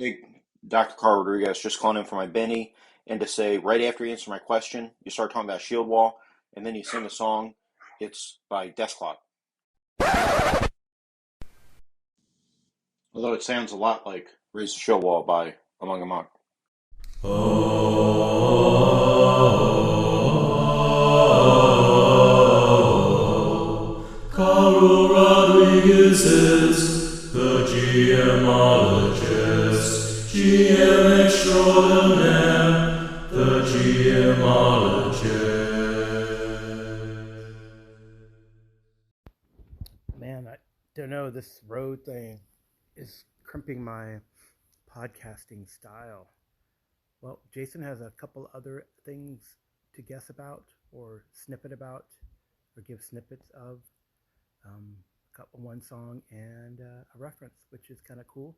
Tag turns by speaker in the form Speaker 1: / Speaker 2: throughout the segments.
Speaker 1: Hey, Dr. Carl Rodriguez, just calling in for my Benny, and to say right after you answer my question, you start talking about Shield Wall, and then you sing a song. It's by Death Clock. Although it sounds a lot like Raise the Shield Wall by Among Among.
Speaker 2: Carl Rodriguez is the GMologist, GM extraordinaire, the GMologist.
Speaker 3: Man, I don't know. This road thing is crimping my podcasting style. Well, Jason has a couple other things to guess about, or snippet about, or give snippets of. One song and a reference, which is kind of cool.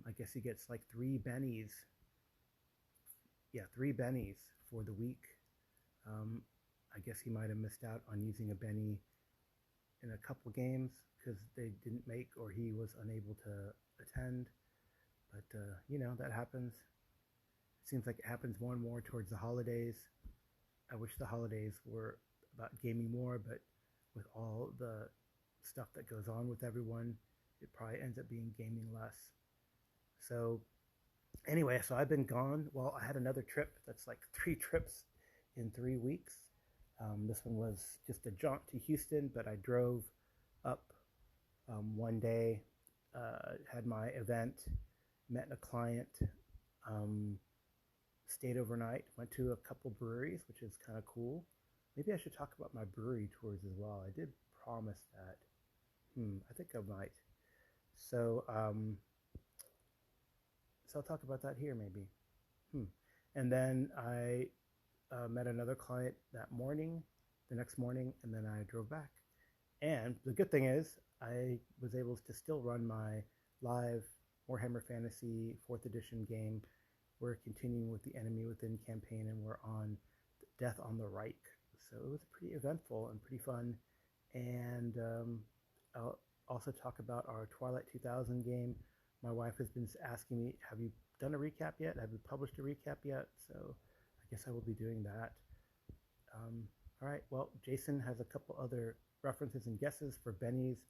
Speaker 3: I guess he gets like three bennies. Yeah, three bennies for the week. I guess he might have missed out on using a benny in a couple games because they didn't make or he was unable to attend. But, that happens. It seems like it happens more and more towards the holidays. I wish the holidays were about gaming more, but with all the stuff that goes on with everyone, it probably ends up being gaming less. So anyway, so I've been gone. Well, I had another trip that's like 3 trips in 3 weeks. This one was just a jaunt to Houston, but I drove up one day, had my event, met a client, stayed overnight, went to a couple breweries, which is kind of cool. Maybe I should talk about my brewery tours as well. I did promise that. I think I might. So, so I'll talk about that here maybe. And then I met another client that morning, the next morning, and then I drove back. And the good thing is I was able to still run my live Warhammer Fantasy 4th edition game. We're continuing with the Enemy Within campaign, and we're on Death on the Reich. So it was pretty eventful and pretty fun. And I'll also talk about our Twilight 2000 game. My wife has been asking me, have you done a recap yet? Have you published a recap yet? So I guess I will be doing that. All right, well, Jason has a couple other references and guesses for Benny's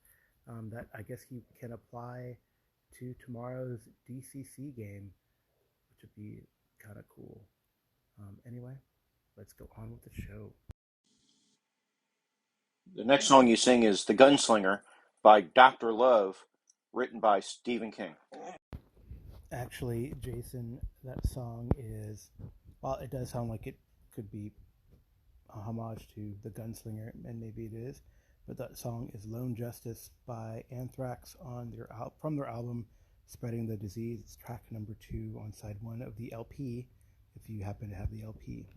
Speaker 3: that I guess he can apply to tomorrow's DCC game, which would be kind of cool. Anyway, let's go on with the show.
Speaker 1: The next song you sing is The Gunslinger by Dr. Love, written by Stephen King.
Speaker 3: Actually, Jason, that song is, well, it does sound like it could be a homage to The Gunslinger, and maybe it is, but that song is Lone Justice by Anthrax from their album Spreading the Disease. It's track number 2 on side 1 of the LP, if you happen to have the LP.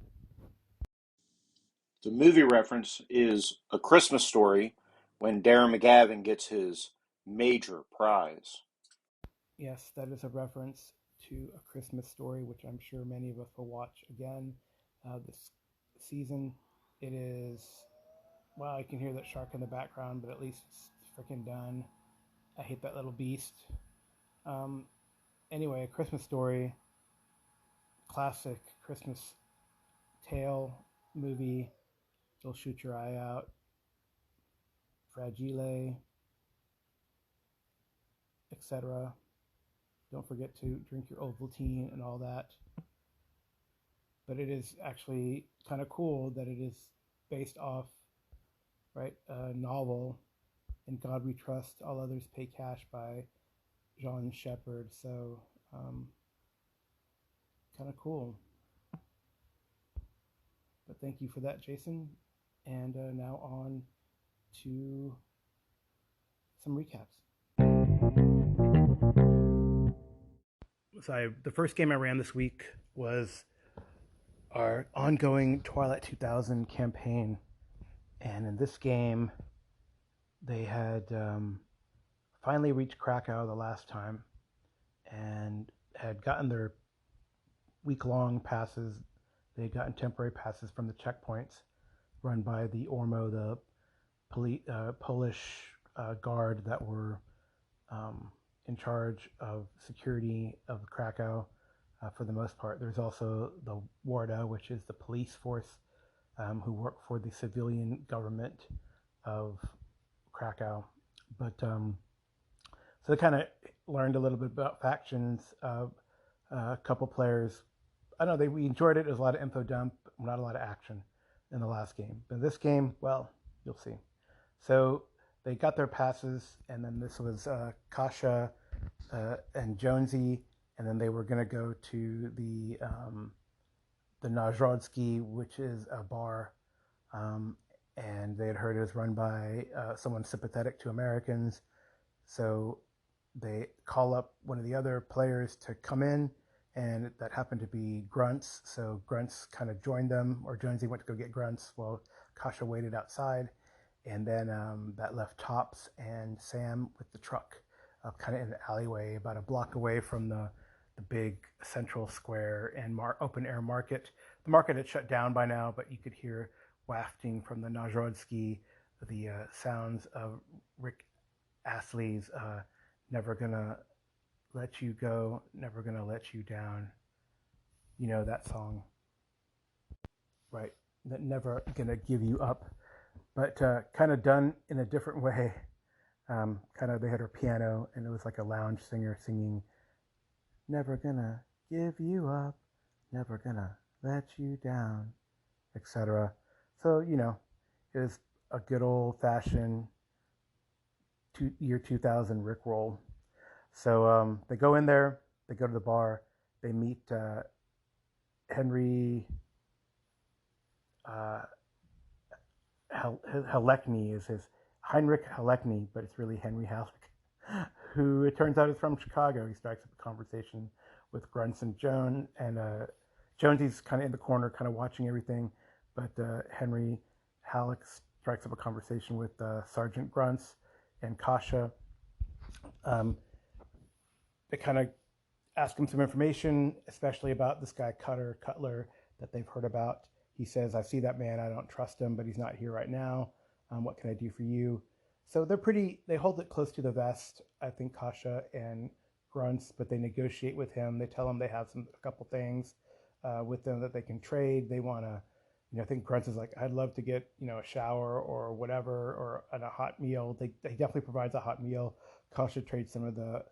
Speaker 1: The movie reference is A Christmas Story when Darren McGavin gets his major prize.
Speaker 3: Yes, that is a reference to A Christmas Story, which I'm sure many of us will watch again this season. It is, well, I can hear that shark in the background, but at least it's freaking done. I hate that little beast. Anyway, A Christmas Story, classic Christmas tale movie. You'll shoot your eye out. Fragile, etc. Don't forget to drink your Ovaltine and all that. But it is actually kind of cool that it is based off, right, a novel, In God We Trust, All Others Pay Cash by John Shepherd. So, kind of cool. But thank you for that, Jason. And now on to some recaps. So the first game I ran this week was our ongoing Twilight 2000 campaign. And in this game, they had finally reached Krakow the last time and had gotten their week-long passes. They had gotten temporary passes from the checkpoints run by the Ormo, the Polish guard that were in charge of security of Krakow for the most part. There's also the Warda, which is the police force who work for the civilian government of Krakow. But so they kind of learned a little bit about factions. A couple players, I don't know, we enjoyed it. There was a lot of info dump, not a lot of action in the last game. But this game, well, you'll see. So they got their passes, and then this was Kasha and Jonesy, and then they were going to go to the Narodsky, which is a bar, and they had heard it was run by someone sympathetic to Americans. So they call up one of the other players to come in, and that happened to be Grunts. So Grunts kind of joined them, or Jonesy went to go get Grunts while Kasha waited outside. And then that left Tops and Sam with the truck kind of in an alleyway about a block away from the big central square and open air market. The market had shut down by now, but you could hear wafting from the Narodsky the sounds of Rick Astley's Never Gonna Let You Go, Never Gonna Let You Down. You know that song, right? That Never Gonna Give You Up. But kind of done in a different way. Kind of, they had her piano, and it was like a lounge singer singing, never gonna give you up, never gonna let you down, etc. So, you know, it was a good old-fashioned year 2000 Rickroll. So they go in there, they go to the bar, they meet Henry... Halleckny is his Heinrich Halleckny, but it's really Henry Halleck, who it turns out is from Chicago. He strikes up a conversation with Grunts and Joan, and Jonesy's kind of in the corner, kind of watching everything, but Henry Halleck strikes up a conversation with Sergeant Grunts and Kasha. They kind of ask him some information, especially about this guy Cutler that they've heard about. He says, I see that man, I don't trust him, but he's not here right now. What can I do for you? So they hold it close to the vest, I think, Kasha and Grunts, but they negotiate with him. They tell him they have a couple things with them that they can trade. They want to, I think Grunts is like, I'd love to get, a shower or whatever, or a hot meal. He definitely provides a hot meal. Kasha trades some of the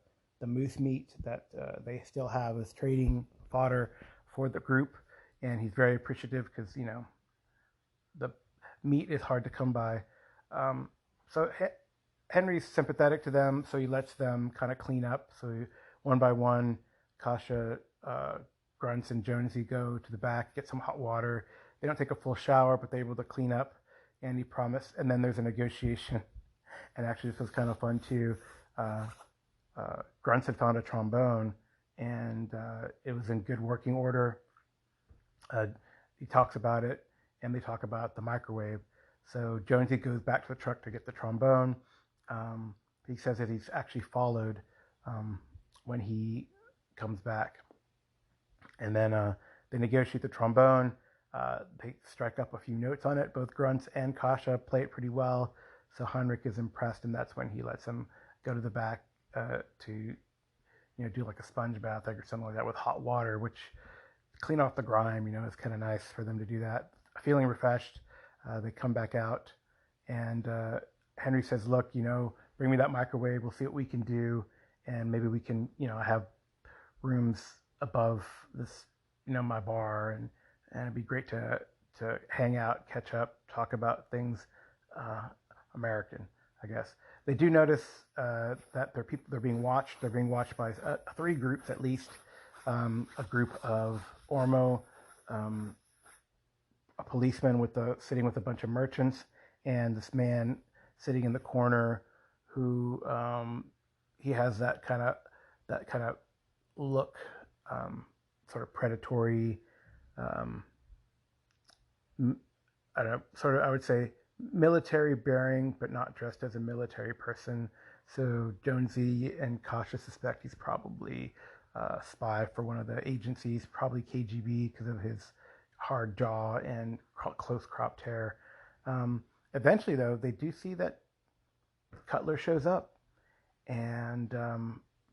Speaker 3: moose meat that they still have as trading fodder for the group. And he's very appreciative because, the meat is hard to come by. So Henry's sympathetic to them, so he lets them kind of clean up. So one by one, Kasha, Grunts, and Jonesy go to the back, get some hot water. They don't take a full shower, but they're able to clean up. And he promised. And then there's a negotiation. And actually, this was kind of fun too. Grunts had found a trombone, and it was in good working order. He talks about it, and they talk about the microwave. So Jonesy goes back to the truck to get the trombone. He says that he's actually followed when he comes back. And then they negotiate the trombone. They strike up a few notes on it. Both Grunts and Kasha play it pretty well. So Heinrich is impressed, and that's when he lets him go to the back to do like a sponge bath or something like that with hot water, which clean off the grime. It's kind of nice for them to do that. Feeling refreshed, they come back out, and Henry says, look, bring me that microwave. We'll see what we can do, and maybe we can, have rooms above this, my bar, and it'd be great to hang out, catch up, talk about things American, I guess. They do notice that they're being watched. They're being watched by 3 groups at least. A group of Ormo, a policeman sitting with a bunch of merchants, and this man sitting in the corner who he has that kind of look, sort of predatory. I don't know, I would say military bearing, but not dressed as a military person. So Jonesy and Kasha suspect he's probably spy for one of the agencies, probably KGB, because of his hard jaw and close cropped hair. Eventually, though, they do see that Cutler shows up, and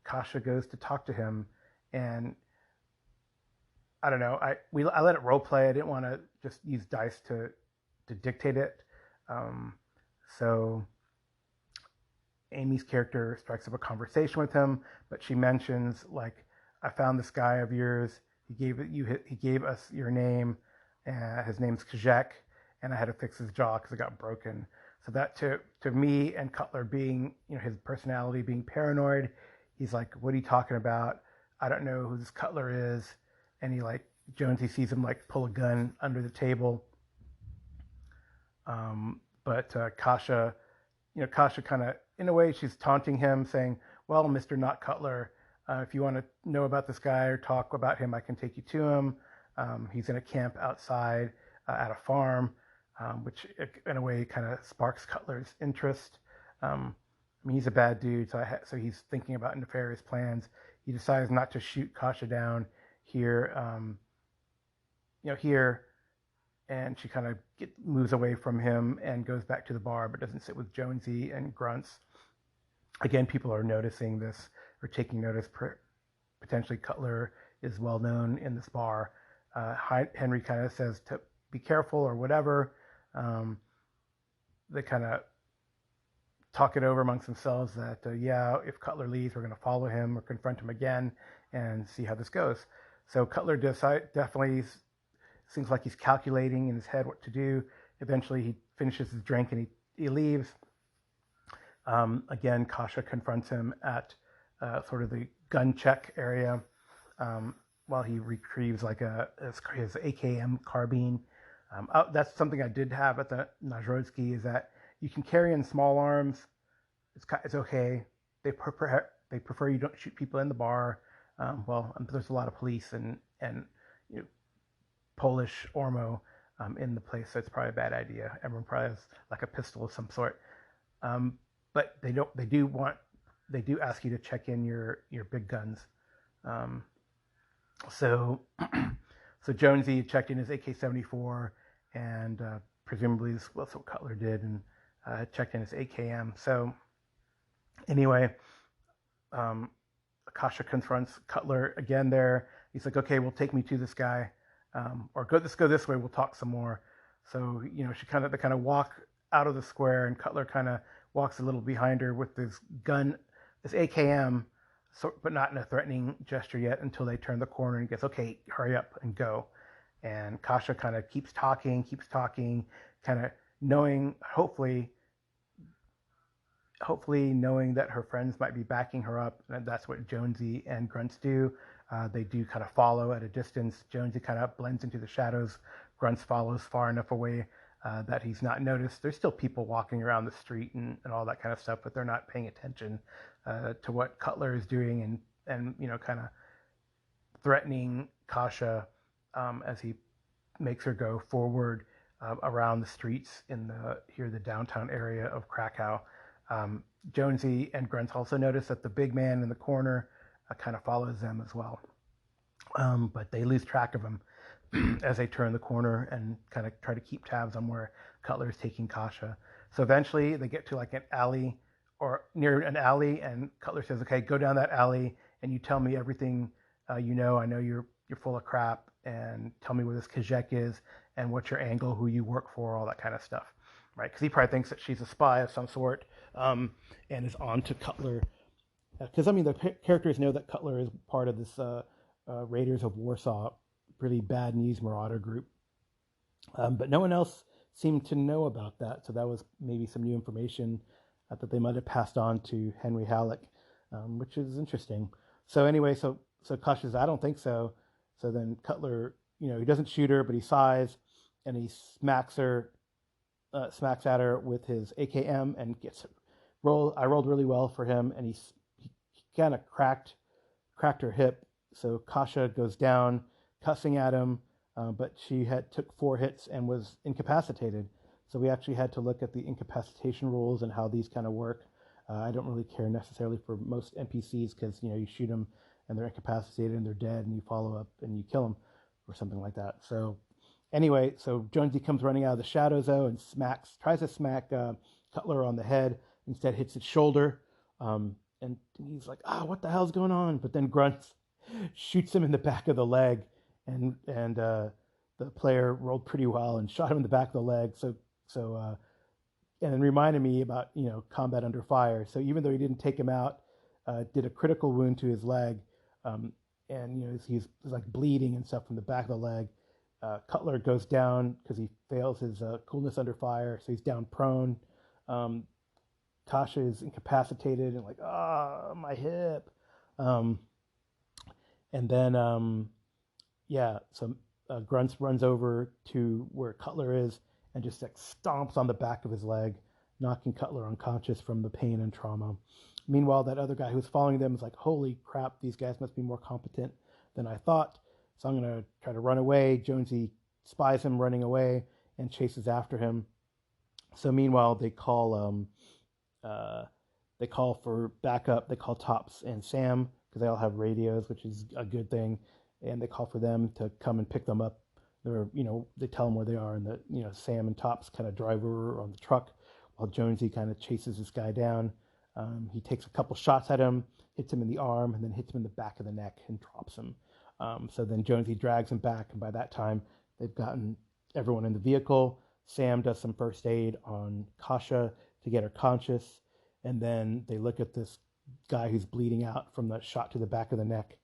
Speaker 3: Kasha goes to talk to him, and I don't know. I let it role play. I didn't want to just use dice to dictate it. Um, so Amy's character strikes up a conversation with him, but she mentions like, "I found this guy of yours. He gave us your name. His name's Kajek, and I had to fix his jaw because it got broken." So that to me and Cutler being, his personality being paranoid, he's like, "What are you talking about? I don't know who this Cutler is." And Jonesy sees him like pull a gun under the table. But Kasha kind of, in a way, she's taunting him, saying, "Well, Mr. Not Cutler, if you want to know about this guy or talk about him, I can take you to him. He's in a camp outside at a farm," which in a way kind of sparks Cutler's interest. He's a bad dude, so he's thinking about nefarious plans. He decides not to shoot Kasha down here, and she kind of moves away from him and goes back to the bar, but doesn't sit with Jonesy and grunts. Again, people are noticing this or taking notice. Potentially Cutler is well known in this bar. Henry kind of says to be careful or whatever. They kind of talk it over amongst themselves that, if Cutler leaves, we're going to follow him or confront him again and see how this goes. So Cutler definitely seems like he's calculating in his head what to do. Eventually, he finishes his drink and he leaves. Again, Kasha confronts him at sort of the gun check area while he retrieves his AKM carbine. That's something I did have at the Najrodsky, is that you can carry in small arms. It's okay. They prefer you don't shoot people in the bar. There's a lot of police and Polish Ormo in the place, so it's probably a bad idea. Everyone probably has like a pistol of some sort. But they do ask you to check in your big guns. So Jonesy checked in his AK-74, and presumably that's what Cutler did, and checked in his AKM. So anyway, Kasha confronts Cutler again there. He's like, "Okay, well, take me to this guy, let's go this way. We'll talk some more." So they kind of walk out of the square, and Cutler kind of walks a little behind her with this gun, this AKM, but not in a threatening gesture yet, until they turn the corner and gets, "Okay, hurry up and go." And Kasha kind of keeps talking, kind of knowing, hopefully knowing that her friends might be backing her up, and that's what Jonesy and Grunts do. They do kind of follow at a distance. Jonesy kind of blends into the shadows. Grunts follows far enough away that he's not noticed. There's still people walking around the street and all that kind of stuff, but they're not paying attention to what Cutler is doing and kind of threatening Kasha as he makes her go forward around the streets in the downtown area of Krakow. Jonesy and Grunts also notice that the big man in the corner kind of follows them as well. But they lose track of him as they turn the corner and kind of try to keep tabs on where Cutler is taking Kasha. So eventually they get to like an alley or near an alley, and Cutler says, "Okay, go down that alley and you tell me everything you know. I know you're full of crap, and tell me where this Kajek is and what's your angle, who you work for, all that kind of stuff." Right? Because he probably thinks that she's a spy of some sort and is on to Cutler. Because, the characters know that Cutler is part of this Raiders of Warsaw, really bad news marauder group. But no one else seemed to know about that. So that was maybe some new information that they might have passed on to Henry Halleck, which is interesting. So anyway, so Kasha says, "I don't think so." So then Cutler, he doesn't shoot her, but he sighs and he smacks at her with his AKM and gets it. I rolled really well for him, and he kind of cracked her hip. So Kasha goes down, cussing at him, but she took 4 hits and was incapacitated. So we actually had to look at the incapacitation rules and how these kind of work. I don't really care necessarily for most NPCs because, you shoot them and they're incapacitated and they're dead, and you follow up and you kill them or something like that. So anyway, so Jonesy comes running out of the shadows though and tries to smack Cutler on the head. Instead hits his shoulder, and and he's like, what the hell's going on? But then Grunt shoots him in the back of the leg, and the player rolled pretty well and shot him in the back of the leg. So and it reminded me about combat under fire. So even though he didn't take him out, did a critical wound to his leg, um, and he's like bleeding and stuff from the back of the leg. Cutler goes down because he fails his coolness under fire, so he's down prone. Um, Tasha is incapacitated and like, my hip. Um, and then, so Grunts runs over to where Cutler is and just like stomps on the back of his leg, knocking Cutler unconscious from the pain and trauma. Meanwhile, that other guy who's following them is like, holy crap, these guys must be more competent than I thought. So I'm going to try to run away. Jonesy spies him running away and chases after him. So meanwhile, they call for backup. They call Tops and Sam because they all have radios, which is a good thing. And they call for them to come and pick them up. They tell them where they are, and Sam and Tops kind of drive over on the truck while Jonesy kind of chases this guy down. He takes a couple shots at him, hits him in the arm, and then hits him in the back of the neck and drops him. So then Jonesy drags him back, and by that time, they've gotten everyone in the vehicle. Sam does some first aid on Kasha to get her conscious, and then they look at this guy who's bleeding out from the shot to the back of the neck,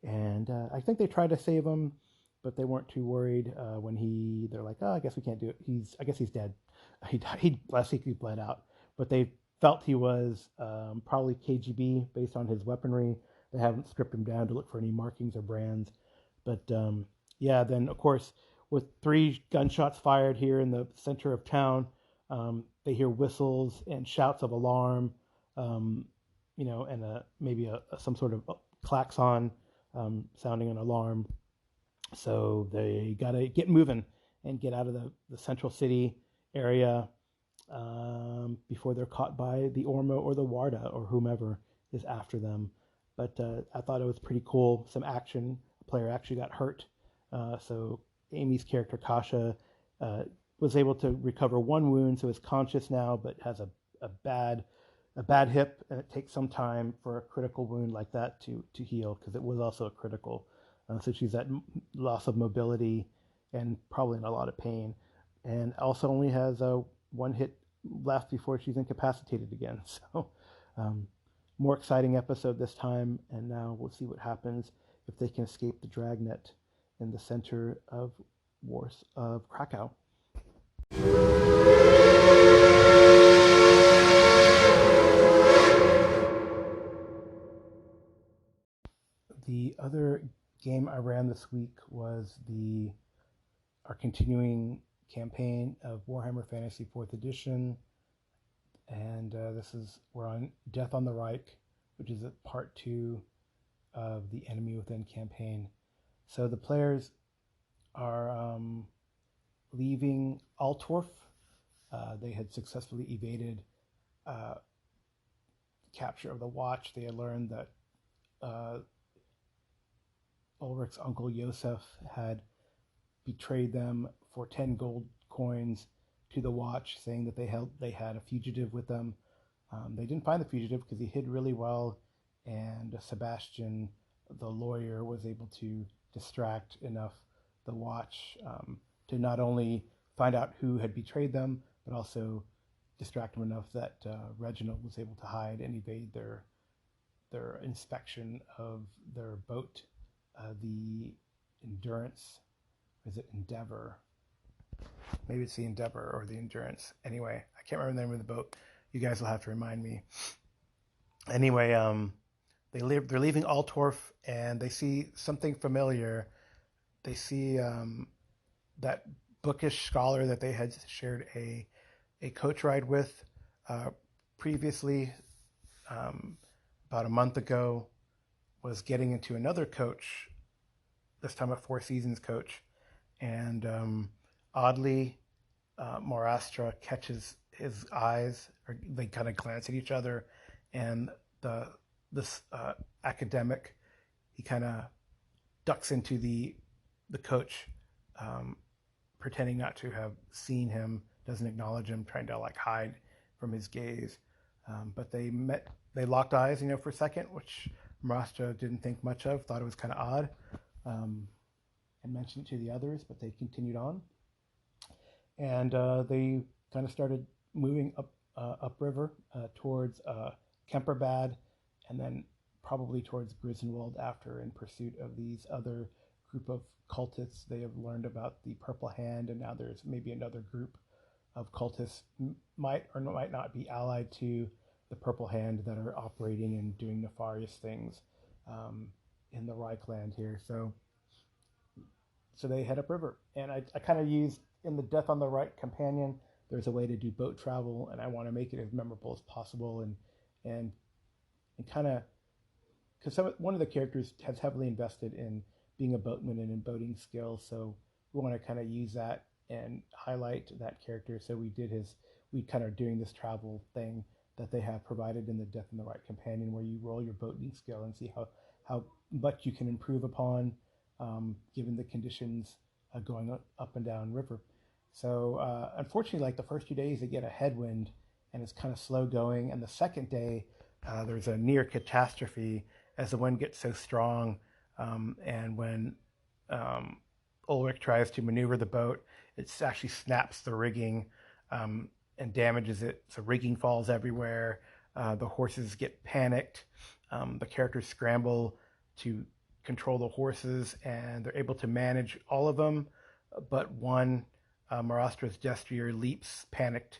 Speaker 3: and I think they tried to save him, but they weren't too worried when they're like, I guess we can't do it. I guess he's dead. He bled out, but they felt he was probably KGB based on his weaponry. They haven't stripped him down to look for any markings or brands. But then of course, with 3 gunshots fired here in the center of town, they hear whistles and shouts of alarm, and maybe some sort of klaxon sounding an alarm. So they got to get moving and get out of the central city area before they're caught by the Ormo or the Warda or whomever is after them. But I thought it was pretty cool. Some action. A player actually got hurt. So Amy's character, Kasha, was able to recover 1 wound, so is conscious now, but has a bad hip, and it takes some time for a critical wound like that to heal, because it was also a critical. So she's at loss of mobility and probably in a lot of pain, and also only has 1 hit left before she's incapacitated again. So more exciting episode this time, and now we'll see what happens if they can escape the dragnet in the center of Krakow. The other game I ran this week was our continuing campaign of Warhammer Fantasy 4th Edition, and we're on Death on the Reich, which is part 2 of the Enemy Within campaign. So the players are leaving Altdorf. They had successfully evaded capture of the Watch. They had learned that Ulrich's uncle Yosef had betrayed them for 10 gold coins to the Watch, saying that they had a fugitive with them. They didn't find the fugitive because he hid really well, and Sebastian, the lawyer, was able to distract enough the Watch to not only find out who had betrayed them, but also distract them enough that Reginald was able to hide and evade their inspection of their boat, the Endurance. Is it Endeavor? Maybe it's the Endeavor or the Endurance. Anyway, I can't remember the name of the boat. You guys will have to remind me. Anyway, they're leaving Altdorf, and they see something familiar. They see that bookish scholar that they had shared a coach ride with previously, about a month ago, was getting into another coach, this time a Four Seasons coach, and oddly, Morastra catches his eyes, or they kind of glance at each other, and this academic, he kind of ducks into the coach, pretending not to have seen him, doesn't acknowledge him, trying to hide from his gaze. But they met they locked eyes, for a second, which Marastra didn't think much of, thought it was kind of odd, and mentioned it to the others, but they continued on. And they kind of started moving upriver towards Kemperbad, and then probably towards Griswold after, in pursuit of these other group of cultists. They have learned about the Purple Hand, and now there's maybe another group of cultists might or might not be allied to the Purple Hand that are operating and doing nefarious things in the Reichland here. So they head upriver, and I kind of used in the Death on the Right companion. There's a way to do boat travel, and I want to make it as memorable as possible, and kind of because one of the characters has heavily invested in being a boatman and in boating skills, so we want to kind of use that and highlight that character. So we kind of doing this travel thing that they have provided in the Death on the Right companion, where you roll your boating skill and see how much you can improve upon given the conditions going up and down river. So unfortunately, like the first 2 days, they get a headwind and it's kind of slow going. And the second day, there's a near catastrophe as the wind gets so strong. And when Ulrich tries to maneuver the boat, it actually snaps the rigging and damages it. So rigging falls everywhere. The horses get panicked. The characters scramble to control the horses, and they're able to manage all of them, but one, Marastra's Destrier, leaps panicked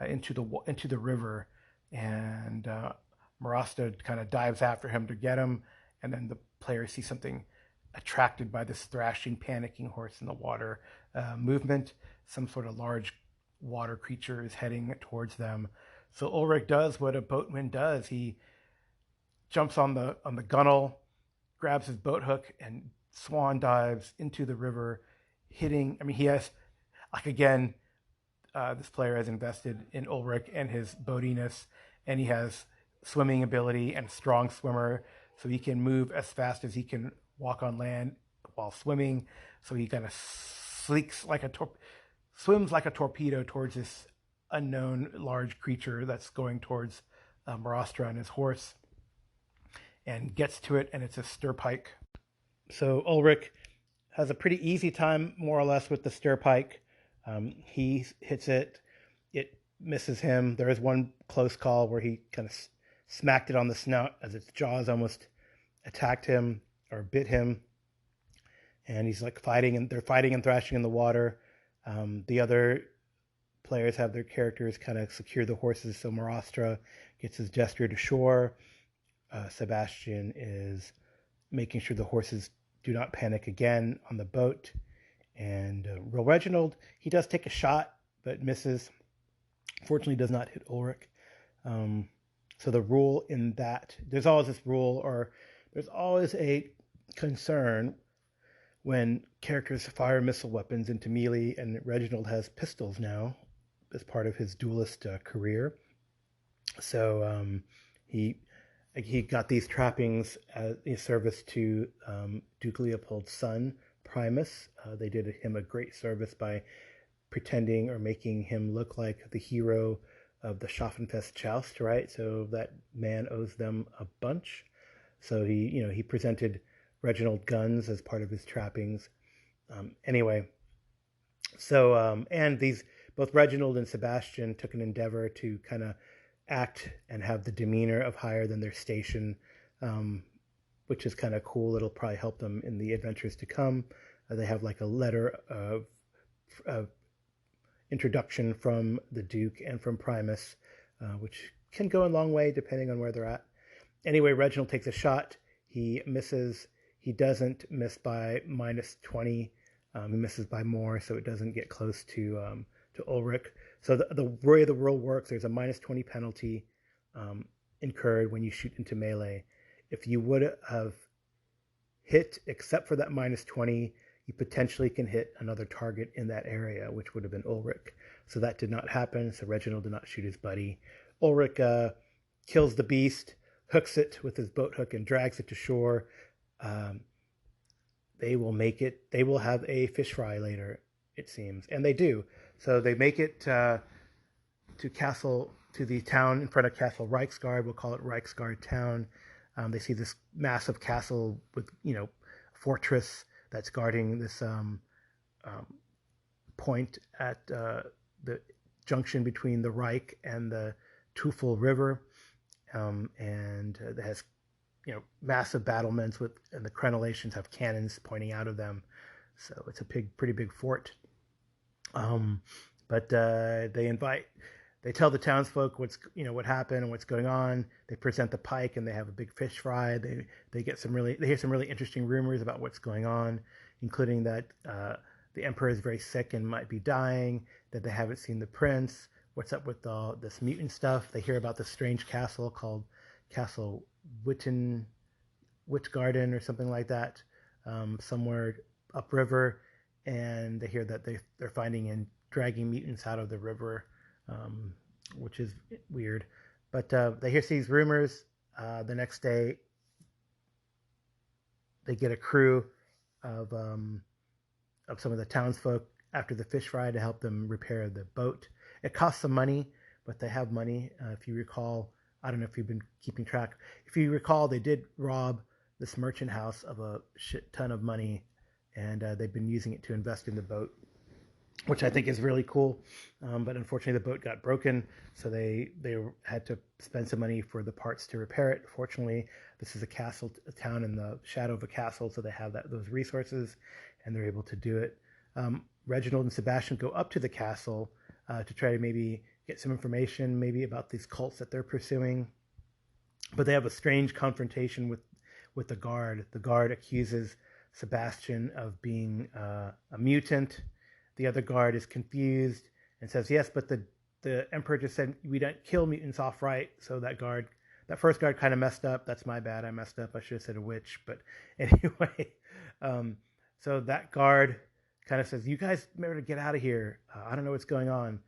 Speaker 3: into the river, and Marastra kind of dives after him to get him, and then the player sees something attracted by this thrashing, panicking horse in the water movement. Some sort of large water creature is heading towards them. So Ulrich does what a boatman does. He jumps on the gunwale, grabs his boat hook, and swan dives into the river, hitting. I mean, he has, like, again, this player has invested in Ulrich and his boatiness, and he has swimming ability and strong swimmer, so he can move as fast as he can walk on land while swimming. So he kind of swims like a torpedo towards this unknown large creature that's going towards Marastra and his horse, and gets to it, and it's a stirpike. So Ulrich has a pretty easy time, more or less, with the stirpike. He hits it. It misses him. There is one close call where he kind of smacked it on the snout as its jaws almost attacked him or bit him. And he's like fighting, and they're fighting and thrashing in the water. The other players have their characters kind of secure the horses. So Marastra gets his gesture to shore. Sebastian is making sure the horses do not panic again on the boat. And Real Reginald, he does take a shot, but misses. Fortunately, does not hit Ulrich. So the rule in that, there's always this rule, or there's always a concern when characters fire missile weapons into melee, and Reginald has pistols now as part of his duelist career. So he got these trappings in service to Duke Leopold's son, Primus. They did him a great service by pretending or making him look like the hero of the Schaffenfest joust, right? So that man owes them a bunch. So he presented Reginald guns as part of his trappings. Anyway, so and both Reginald and Sebastian took an endeavor to kind of act and have the demeanor of higher than their station, which is kind of cool. It'll probably help them in the adventures to come. They have like a letter of introduction from the Duke and from Primus, which can go a long way depending on where they're at. Anyway, Reginald takes a shot. He misses. He doesn't miss by -20. He misses by more, so it doesn't get close to Ulrich. So the way the rule works, there's a -20 penalty incurred when you shoot into melee. If you would have hit, except for that -20, you potentially can hit another target in that area, which would have been Ulrich. So that did not happen, so Reginald did not shoot his buddy. Ulrich kills the beast, hooks it with his boat hook, and drags it to shore. They will make it. They will have a fish fry later, it seems, and they do. So they make it to Castle to the town in front of Castle Reichsgard. We'll call it Reichsgard Town. They see this massive castle with, fortress that's guarding this point at the junction between the Reich and the Teufel River, and it has massive battlements and the crenellations have cannons pointing out of them. So it's a pretty big fort. But they tell the townsfolk what happened and what's going on. They present the pike and they have a big fish fry. They hear some really interesting rumors about what's going on, including that the emperor is very sick and might be dying, that they haven't seen the prince. What's up with this mutant stuff? They hear about this strange castle called Castle Wittengarden or something like that, somewhere upriver, and they hear that they're finding and dragging mutants out of the river, which is weird. But they hear these rumors. The next day, they get a crew of some of the townsfolk after the fish fry to help them repair the boat. It costs some money, but they have money. If you recall, I don't know if you've been keeping track. If you recall, they did rob this merchant house of a shit ton of money, and they've been using it to invest in the boat, which I think is really cool. But unfortunately, the boat got broken, so they had to spend some money for the parts to repair it. Fortunately, this is a town in the shadow of a castle, so they have those resources, and they're able to do it. Reginald and Sebastian go up to the castle to try to maybe get some information, maybe about these cults that they're pursuing. But they have a strange confrontation with the guard. The guard accuses Sebastian of being a mutant. The other guard is confused and says, yes, but the emperor just said we don't kill mutants off right. So that first guard kind of messed up. That's my bad. I messed up. I should have said a witch. But anyway, so that guard kind of says, you guys better get out of here. I don't know what's going on.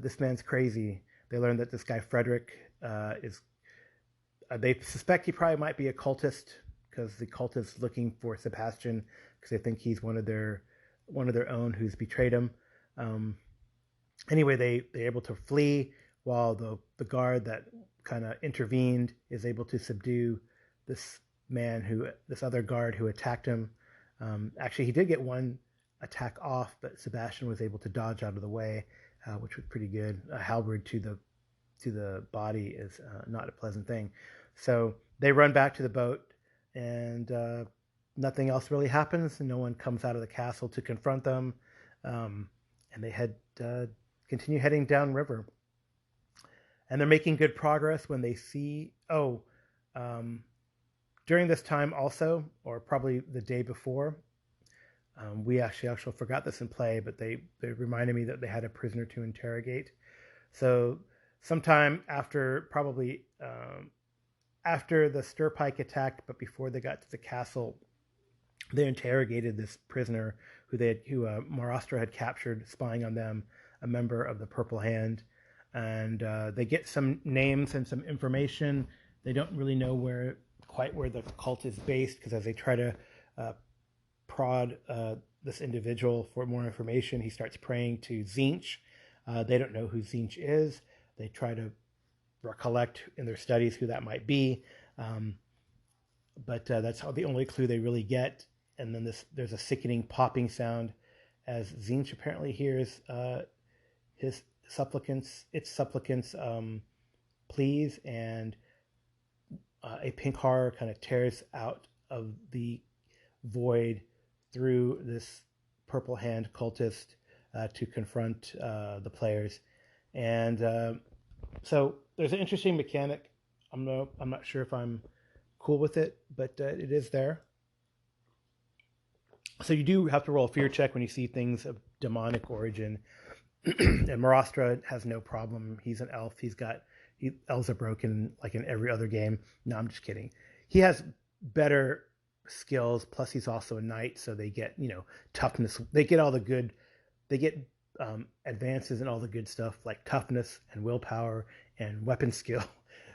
Speaker 3: This man's crazy. They learn that this guy Frederick they suspect he probably might be a cultist, because the cult is looking for Sebastian because they think he's one of their own who's betrayed him. Anyway, they're able to flee while the guard that kind of intervened is able to subdue this other guard who attacked him. Actually, he did get one attack off, but Sebastian was able to dodge out of the way, which was pretty good. A halberd to the body is not a pleasant thing. So they run back to the boat, and nothing else really happens. No one comes out of the castle to confront them, and they continue heading downriver. And they're making good progress when they see during this time also, or probably the day before. We actually forgot this in play, but they reminded me that they had a prisoner to interrogate. So sometime after, probably after the Stirpike attacked, but before they got to the castle, they interrogated this prisoner who Marastra had captured, spying on them, a member of the Purple Hand, and they get some names and some information. They don't really know quite where the cult is based, because as they try to prod this individual for more information, he starts praying to Tzeentch. They don't know who Tzeentch is. They try to recollect in their studies who that might be, but that's the only clue they really get. And then there's a sickening popping sound as Tzeentch apparently hears its supplicants pleas, and a pink horror kind of tears out of the void through this Purple Hand cultist to confront the players. And so there's an interesting mechanic. I'm not sure if I'm cool with it, but it is there. So you do have to roll a fear check when you see things of demonic origin. And Marastra has no problem. He's an elf. Elves are broken like in every other game. No, I'm just kidding. He has better skills, plus he's also a knight, so they get toughness. They get all the good. They get advances in all the good stuff like toughness and willpower and weapon skill.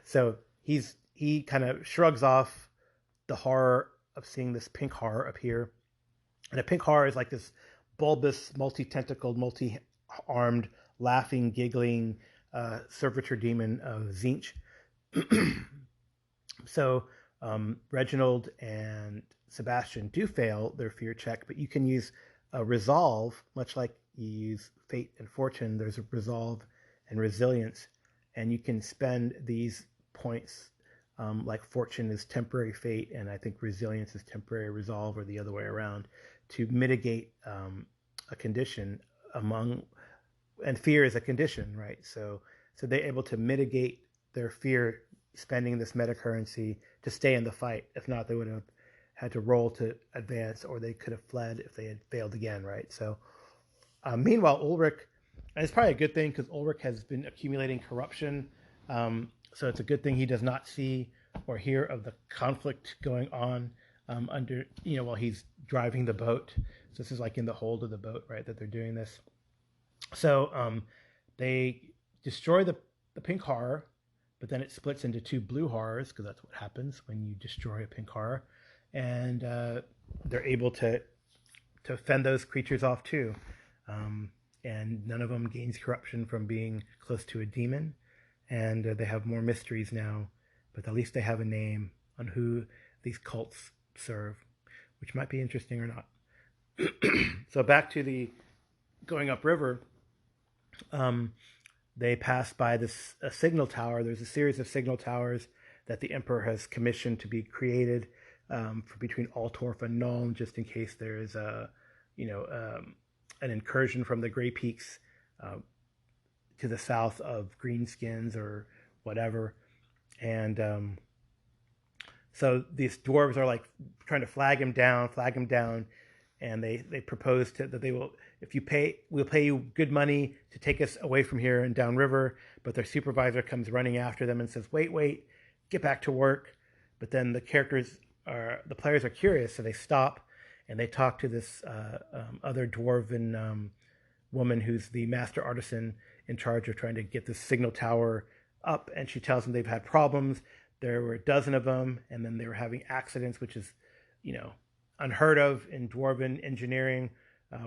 Speaker 3: So he kind of shrugs off the horror of seeing this pink horror appear. And a pink horror is like this bulbous, multi-tentacled, multi-armed, laughing, giggling servitor demon of Zinch. So Reginald and Sebastian do fail their fear check, but you can use a resolve, much like you use fate and fortune. There's a resolve and resilience, and you can spend these points like fortune is temporary fate, and I think resilience is temporary resolve, or the other way around, to mitigate a condition and fear is a condition, right? So they're able to mitigate their fear spending this meta currency to stay in the fight. If not, they would have had to roll to advance, or they could have fled if they had failed again, right? So meanwhile, Ulrich, and it's probably a good thing because Ulrich has been accumulating corruption. So it's a good thing he does not see or hear of the conflict going on while he's driving the boat. So this is like in the hold of the boat, right, that they're doing this. So they destroy the pink horror, but then it splits into two blue horrors, because that's what happens when you destroy a pink horror. And they're able to fend those creatures off too. And none of them gains corruption from being close to a demon. And they have more mysteries now, but at least they have a name on who these cults serve, which might be interesting or not. So back to the going upriver, they pass by this signal tower. There's a series of signal towers that the Emperor has commissioned to be created for between Altorf and Nuln, just in case there is an incursion from the Grey Peaks to the south of Greenskins or whatever. And so these dwarves are like trying to flag him down, and they propose that they will, we'll pay you good money to take us away from here and downriver. But their supervisor comes running after them and says, wait, get back to work. But then the players are curious, so they stop and they talk to this other dwarven woman who's the master artisan in charge of trying to get this signal tower up. And she tells them they've had problems. There were a dozen of them, and then they were having accidents, which is, unheard of in dwarven engineering.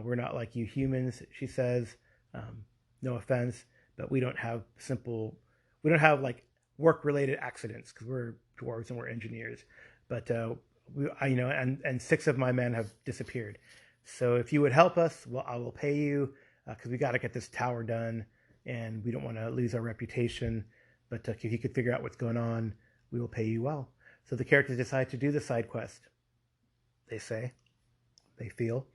Speaker 3: We're not like you humans, she says. No offense, but we don't have like work-related accidents because we're dwarves and we're engineers. But and 6 of my men have disappeared. So if you would help us, well, I will pay you because we got to get this tower done, and we don't want to lose our reputation. But if you could figure out what's going on, we will pay you well. So the characters decide to do the side quest. They feel,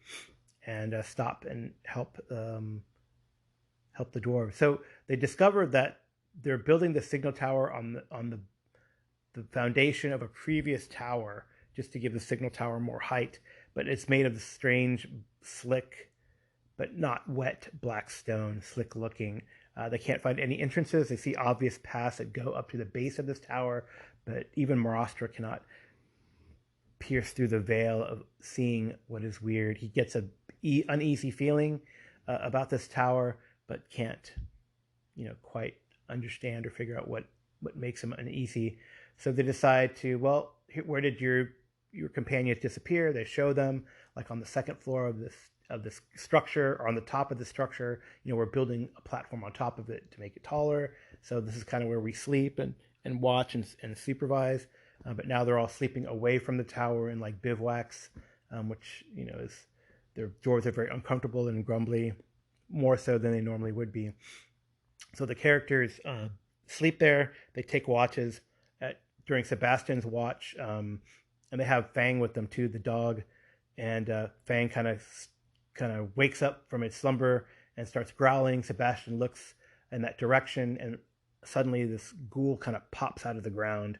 Speaker 3: and stop and help the dwarves. So they discover that they're building the signal tower on the foundation of a previous tower, just to give the signal tower more height. But it's made of strange, slick, but not wet black stone, slick looking. They can't find any entrances. They see obvious paths that go up to the base of this tower, but even Marostra cannot pierce through the veil of seeing what is weird. He gets an uneasy feeling about this tower, but can't, quite understand or figure out what makes him uneasy. So they decide to, well, where did your companions disappear? They show them, like on the second floor of this structure, or on the top of the structure. We're building a platform on top of it to make it taller. So this is kind of where we sleep and watch and supervise. But now they're all sleeping away from the tower in like bivouacs, which, is, their dwarves are very uncomfortable and grumbly, more so than they normally would be. So the characters sleep there. They take watches during Sebastian's watch, and they have Fang with them too, the dog. And Fang kind of wakes up from its slumber and starts growling. Sebastian looks in that direction, and suddenly this ghoul kind of pops out of the ground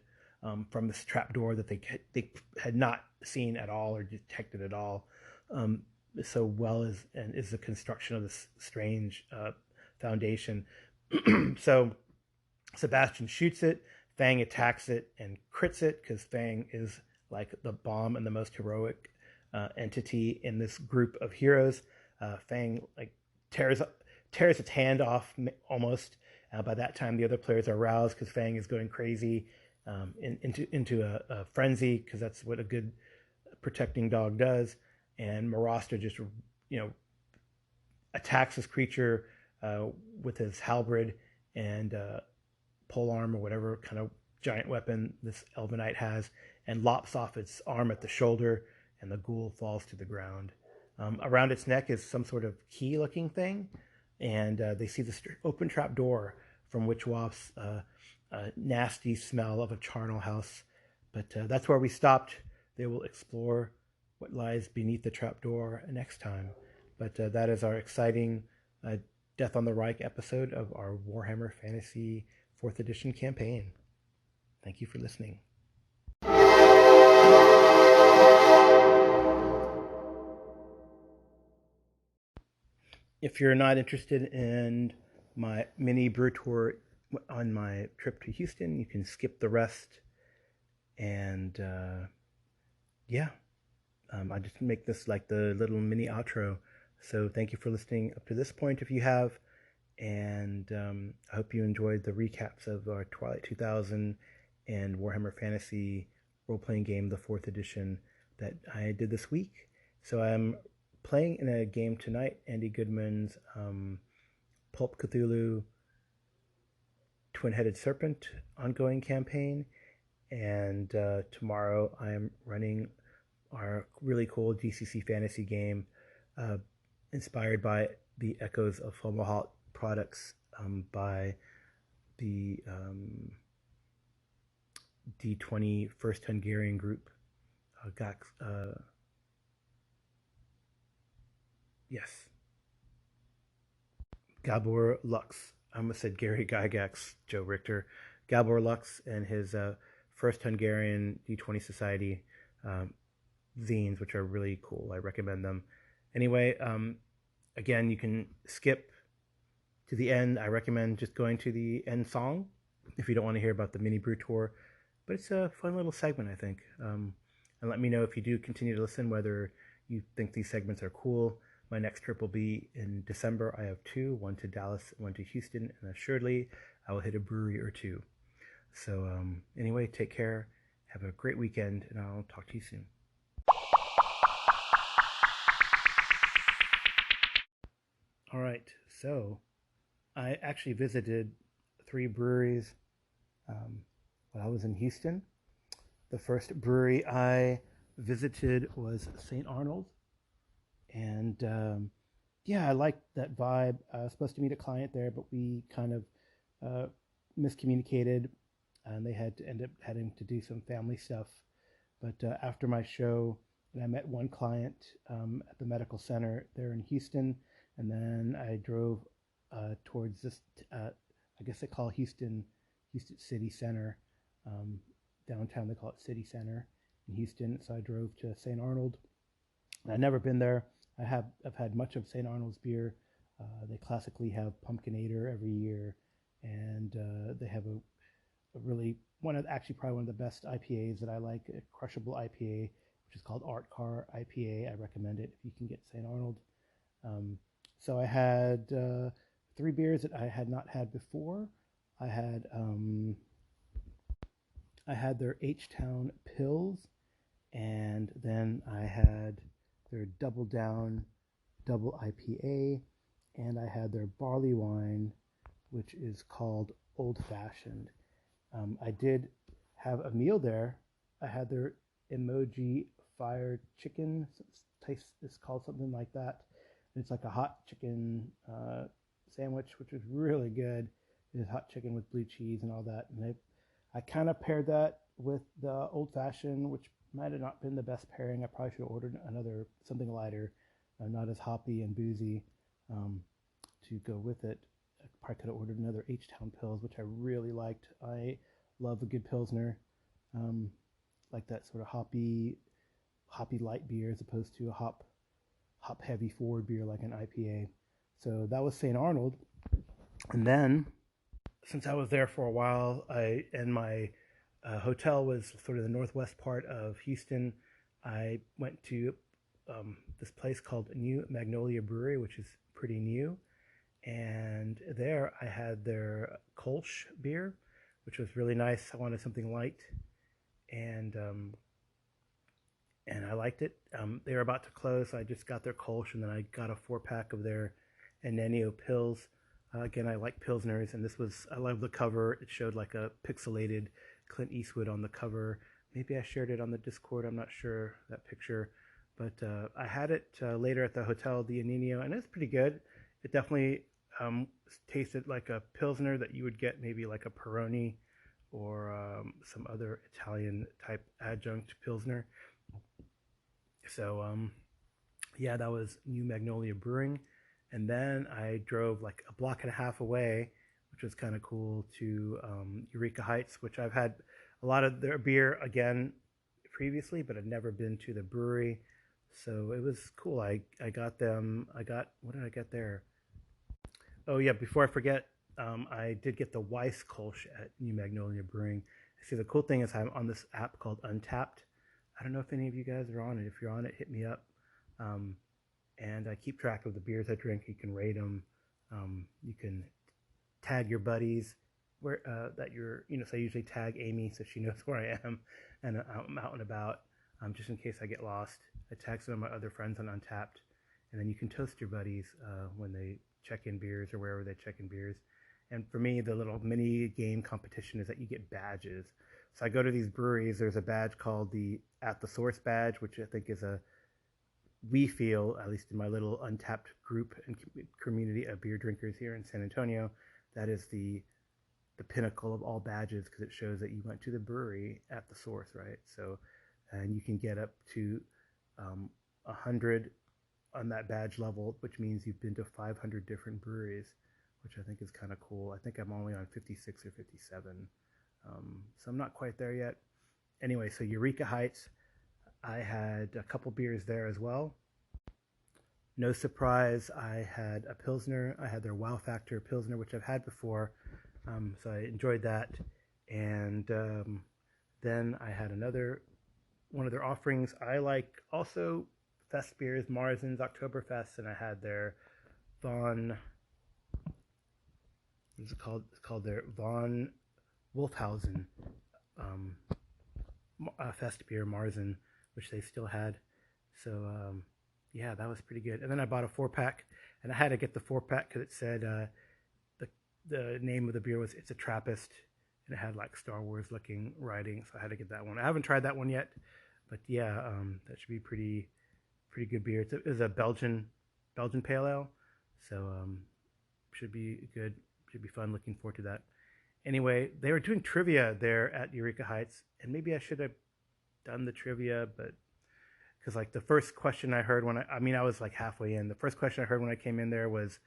Speaker 3: from this trap door that they had not seen at all or detected at all. So well is the construction of this strange foundation. So Sebastian shoots it. Fang attacks it and crits it, because Fang is like the bomb and the most heroic entity in this group of heroes. Fang like tears its hand off almost. By that time, the other players are aroused because Fang is going crazy, into a frenzy, because that's what a good protecting dog does. And Marostra just attacks this creature with his halberd and pole arm or whatever kind of giant weapon this Elvenite has, and lops off its arm at the shoulder, and the ghoul falls to the ground. Around its neck is some sort of key-looking thing, and they see this open trap door from which wafts a nasty smell of a charnel house. But that's where we stopped. They will explore what lies beneath the trapdoor next time. But that is our exciting Death on the Reich episode of our Warhammer Fantasy 4th Edition campaign. Thank you for listening. If you're not interested in my mini brew tour on my trip to Houston, you can skip the rest. And I just make this like the little mini outro. So thank you for listening up to this point if you have. And I hope you enjoyed the recaps of our Twilight 2000 and Warhammer Fantasy role-playing game, the 4th edition, that I did this week. So I'm playing in a game tonight, Andy Goodman's Pulp Cthulhu Twin-Headed Serpent ongoing campaign. And tomorrow I am running our really cool GCC fantasy game inspired by the Echoes of Fomalhaut products by the D20 First Hungarian group. Gabor Lux. I almost said Gary Gygax, Joe Richter. Gabor Lux and his First Hungarian D20 Society zines, which are really cool. I recommend them. Anyway, again, you can skip to the end. I recommend just going to the end song if you don't want to hear about the mini brew tour. But it's a fun little segment, I think. And let me know if you do continue to listen, whether you think these segments are cool. My next trip will be in December. I have two, one to Dallas, one to Houston, and assuredly I will hit a brewery or two. So anyway, take care. Have a great weekend, and I'll talk to you soon. All right, so I actually visited 3 breweries while I was in Houston. The first brewery I visited was St. Arnold's. And I liked that vibe. I was supposed to meet a client there, but we kind of miscommunicated, and they had to end up having to do some family stuff. But after my show, I met one client at the medical center there in Houston, and then I drove towards this, I guess they call Houston City Center. Downtown they call it City Center in Houston. So I drove to St. Arnold. I've never been there. I've had much of St. Arnold's beer. They classically have Pumpkinator every year, and they have a really probably one of the best IPAs that I like, a crushable IPA, which is called Art Car IPA. I recommend it if you can get St. Arnold. So I had 3 beers that I had not had before. I had their H-Town Pills, and then I had their Double Down Double IPA, and I had their barley wine, which is called Old Fashioned. I did have a meal there. I had their Emoji Fire Chicken. It's called something like that. It's like a hot chicken sandwich, which was really good. It's hot chicken with blue cheese and all that. And I kind of paired that with the Old Fashioned, which might have not been the best pairing. I probably should have ordered something lighter, not as hoppy and boozy to go with it. I probably could have ordered another H-Town Pills, which I really liked. I love a good Pilsner, like that sort of hoppy light beer as opposed to a hop heavy forward beer like an IPA. So that was St. Arnold. And then, since I was there for a while, my hotel was sort of the northwest part of Houston, I went to this place called New Magnolia Brewery, which is pretty new. And there I had their Kolsch beer, which was really nice. I wanted something light, and I liked it. They were about to close, so I just got their Kolsch, and then I got a 4-pack of their Enenio Pills. Again, I like Pilsners, and I love the cover. It showed like a pixelated Clint Eastwood on the cover. Maybe I shared it on the Discord, I'm not sure, that picture. But I had it later at the Hotel di Anino, and it's pretty good. It definitely tasted like a Pilsner that you would get maybe like a Peroni or some other Italian type adjunct Pilsner. So yeah, that was New Magnolia Brewing. And then I drove like a block and a half away, which was kind of cool, to Eureka Heights, which I've had a lot of their beer again previously, but I'd never been to the brewery. So it was cool. I got them. What did I get there? Oh yeah, before I forget, I did get the Weiss Kolsch at New Magnolia Brewing. See, the cool thing is I'm on this app called Untapped. I don't know if any of you guys are on it. If you're on it, hit me up. And I keep track of the beers I drink. You can rate them. You can tag your buddies that you're, so I usually tag Amy so she knows where I am and I'm out and about, just in case I get lost. I tag some of my other friends on Untapped, and then you can toast your buddies when they check in beers or wherever they check in beers. And for me, the little mini game competition is that you get badges. So I go to these breweries. There's a badge called the At the Source badge, which I think is we feel, at least in my little Untapped group and community of beer drinkers here in San Antonio, that is the pinnacle of all badges, because it shows that you went to the brewery at the source, right? So, and you can get up to 100 on that badge level, which means you've been to 500 different breweries, which I think is kind of cool. I think I'm only on 56 or 57, so I'm not quite there yet. Anyway, so Eureka Heights, I had a couple beers there as well. No surprise, I had a Pilsner. I had their Wow Factor Pilsner, which I've had before, so I enjoyed that. And then I had one of their offerings. I like also fest beers, Marzen's Oktoberfest, and I had their Von, what's it called? It's called their Von Wolfhausen fest beer, Marzen, which they still had. So yeah, that was pretty good. And then I bought a 4-pack, and I had to get the 4-pack because it said the name of the beer was It's a Trappist, and it had like Star Wars looking writing, so I had to get that one. I haven't tried that one yet, but yeah, that should be pretty good beer. It's a Belgian pale ale, so should be good, should be fun. Looking forward to that. Anyway, they were doing trivia there at Eureka Heights, and maybe I should have done the trivia, but because like the first question I heard when I was like halfway in. The first question I heard when I came in there was,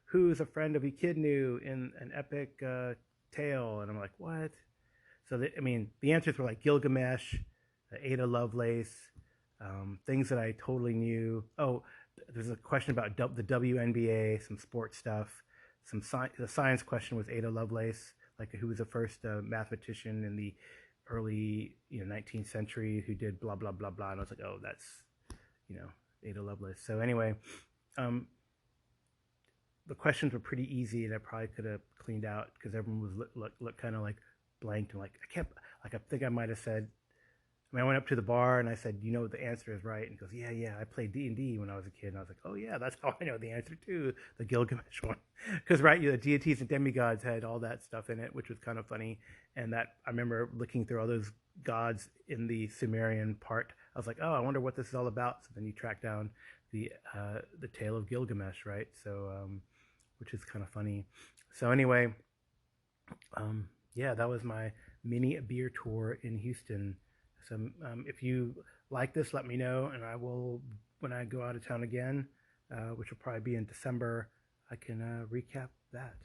Speaker 3: "Who's a friend of Echidnu in an epic tale?" And I'm like, "What?" So the answers were like Gilgamesh, Ada Lovelace, things that I totally knew. Oh, there's a question about the WNBA, some sports stuff. The science question was Ada Lovelace, like who was the first mathematician in the early 19th century who did blah blah blah blah, and I was like, oh, that's Ada Lovelace. So anyway, the questions were pretty easy, and I probably could have cleaned out because everyone was look kind of like blanked, and like I think I might have said. I went up to the bar and I said, the answer is right. And he goes, yeah, I played D&D when I was a kid. And I was like, oh yeah, that's how I know the answer to the Gilgamesh one. Because the deities and demigods had all that stuff in it, which was kind of funny. And that I remember looking through all those gods in the Sumerian part. I was like, oh, I wonder what this is all about. So then you track down the tale of Gilgamesh, right? So, which is kind of funny. So anyway, yeah, that was my mini beer tour in Houston. So if you like this, let me know, and I will, when I go out of town again, which will probably be in December, I can recap that.